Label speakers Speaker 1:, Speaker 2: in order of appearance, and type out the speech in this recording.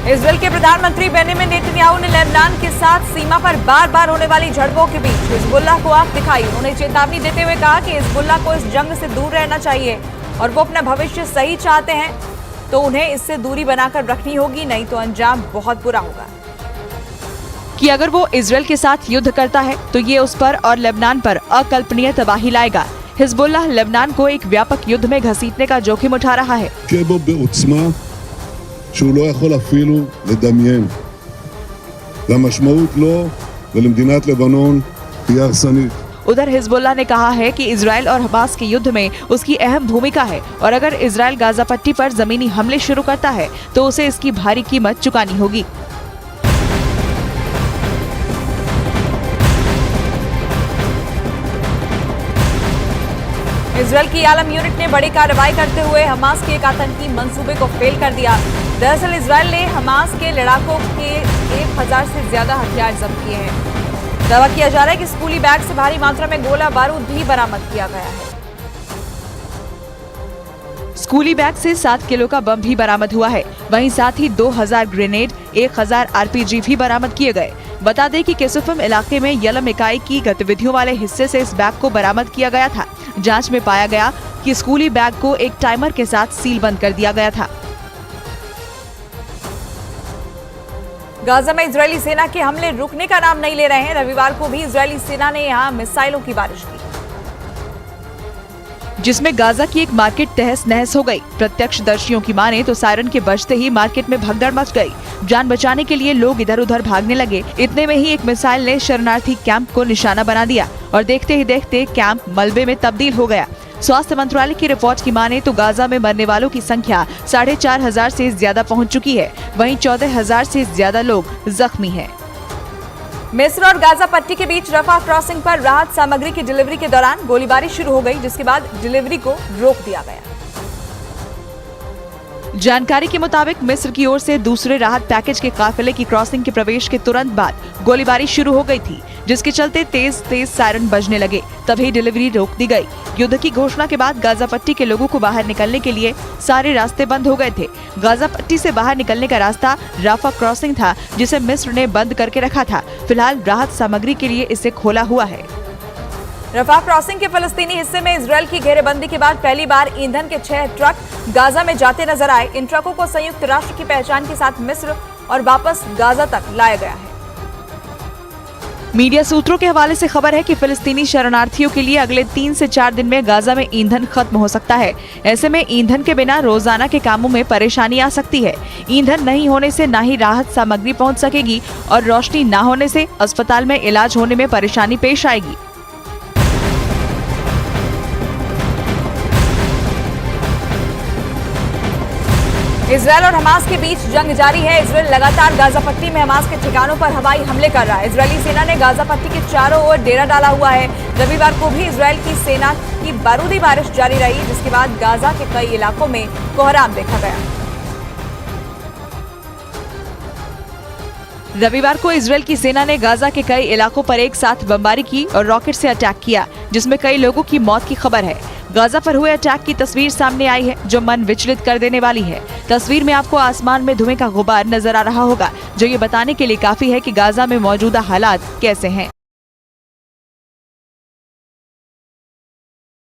Speaker 1: Israel के प्रधानमंत्री Benjamin Netanyahu ने लेबनान के साथ सीमा पर बार बार होने वाली झड़पों के बीच हिजबुल्लाह को आंख दिखाई। उन्होंने चेतावनी देते हुए कहा कि हिजबुल्लाह को इस जंग से दूर रहना चाहिए और वो अपना भविष्य सही चाहते हैं तो उन्हें इससे दूरी बनाकर रखनी होगी, नहीं तो अंजाम बहुत बुरा होगा।
Speaker 2: कि अगर वो इजराइल के साथ युद्ध करता है तो ये उस पर और लेबनान पर अकल्पनीय तबाही लाएगा। हिजबुल्लाह लेबनान को एक व्यापक युद्ध में घसीटने का जोखिम उठा रहा है।
Speaker 3: שהוא לא יכול אפילו לדמיין. והמשמעות לו ולמדינת לבנון תהיה הרסנית.
Speaker 2: उधर हिजबुल्लाह ने कहा है कि इजराइल और हमास के युद्ध में उसकी अहम भूमिका है और अगर इजराइल गाजा पट्टी पर जमीनी हमले शुरू करता है तो उसे इसकी भारी कीमत चुकानी होगी।
Speaker 1: इजराइल की आलम यूनिट ने बड़ी कार्रवाई करते हुए हमास के एक आतंकी मंसूबे को फेल कर दिया। दरअसल इजराइल ने हमास के लड़ाकों के 1000 से ज्यादा हथियार जब्त किए हैं। दावा किया जा रहा है कि स्कूली बैग से भारी मात्रा में गोला बारूद भी बरामद किया गया है।
Speaker 2: स्कूली बैग से 7 किलो का बम भी बरामद हुआ है। वहीं साथ ही 2000 ग्रेनेड, 1000 आरपीजी भी बरामद किए गए। बता दें कि केसुफम इलाके में यलम इकाई की गतिविधियों वाले हिस्से से इस बैग को बरामद किया गया था। जांच में पाया गया कि स्कूली बैग को एक टाइमर के साथ सील बंद कर दिया गया था।
Speaker 1: गाजा में इजरायली सेना के हमले रुकने का नाम नहीं ले रहे हैं। रविवार को भी इजरायली सेना ने यहां मिसाइलों की बारिश की,
Speaker 2: जिसमें गाजा की एक मार्केट तहस नहस हो गई। प्रत्यक्षदर्शियों की माने तो सायरन के बजते ही मार्केट में भगदड़ मच गई। जान बचाने के लिए लोग इधर उधर भागने लगे। इतने में ही एक मिसाइल ने शरणार्थी कैंप को निशाना बना दिया और देखते ही देखते कैंप मलबे में तब्दील हो गया। स्वास्थ्य मंत्रालय की रिपोर्ट की माने तो गाजा में मरने वालों की संख्या 4500 से ज्यादा पहुंच चुकी है। वहीं 14000 से ज्यादा लोग जख्मी हैं।
Speaker 1: मिस्र और गाजा पट्टी के बीच रफा क्रॉसिंग पर राहत सामग्री की डिलीवरी के दौरान गोलीबारी शुरू हो गई, जिसके बाद डिलीवरी को रोक दिया गया।
Speaker 2: जानकारी के मुताबिक मिस्र की ओर से दूसरे राहत पैकेज के काफिले की क्रॉसिंग के प्रवेश के तुरंत बाद गोलीबारी शुरू हो गई थी, जिसके चलते तेज तेज सायरन बजने लगे। तभी डिलीवरी रोक दी गई। युद्ध की घोषणा के बाद गाजा पट्टी के लोगों को बाहर निकलने के लिए सारे रास्ते बंद हो गए थे। गाजा पट्टी से बाहर निकलने का रास्ता राफा क्रॉसिंग था, जिसे मिस्र ने बंद करके रखा था। फिलहाल राहत सामग्री के लिए इसे खोला हुआ है।
Speaker 1: रफा क्रॉसिंग के फलस्तीनी हिस्से में इजरायल की घेरेबंदी के बाद पहली बार ईंधन के 6 ट्रक गाजा में जाते नजर आए। इन ट्रकों को संयुक्त राष्ट्र की पहचान के साथ मिस्र और वापस गाजा तक लाया गया है।
Speaker 2: मीडिया सूत्रों के हवाले से खबर है कि फिलिस्तीनी शरणार्थियों के लिए अगले 3 से 4 दिन में गाजा में ईंधन खत्म हो सकता है। ऐसे में ईंधन के बिना रोजाना के कामों में परेशानी आ सकती है। ईंधन नहीं होने से ना ही राहत सामग्री पहुंच सकेगी और रोशनी ना होने से अस्पताल में इलाज होने में परेशानी पेश आएगी।
Speaker 1: इजरायल और हमास के बीच जंग जारी है। इजरायल लगातार गाजा पट्टी में हमास के ठिकानों पर हवाई हमले कर रहा है। इजरायली सेना ने गाजा पट्टी के चारों ओर डेरा डाला हुआ है। रविवार को भी इजरायल की सेना की बारूदी बारिश जारी रही, जिसके बाद गाजा के कई इलाकों में कोहराम देखा गया।
Speaker 2: रविवार को इजरायल की सेना ने गाजा के कई इलाकों पर एक साथ बमबारी की और रॉकेट से अटैक किया, जिसमें कई लोगों की मौत की खबर है। गाजा पर हुए अटैक की तस्वीर सामने आई है, जो मन विचलित कर देने वाली है। तस्वीर में आपको आसमान में धुएं का गुबार नजर आ रहा होगा, जो ये बताने के लिए काफी है कि गाजा में मौजूदा हालात कैसे हैं।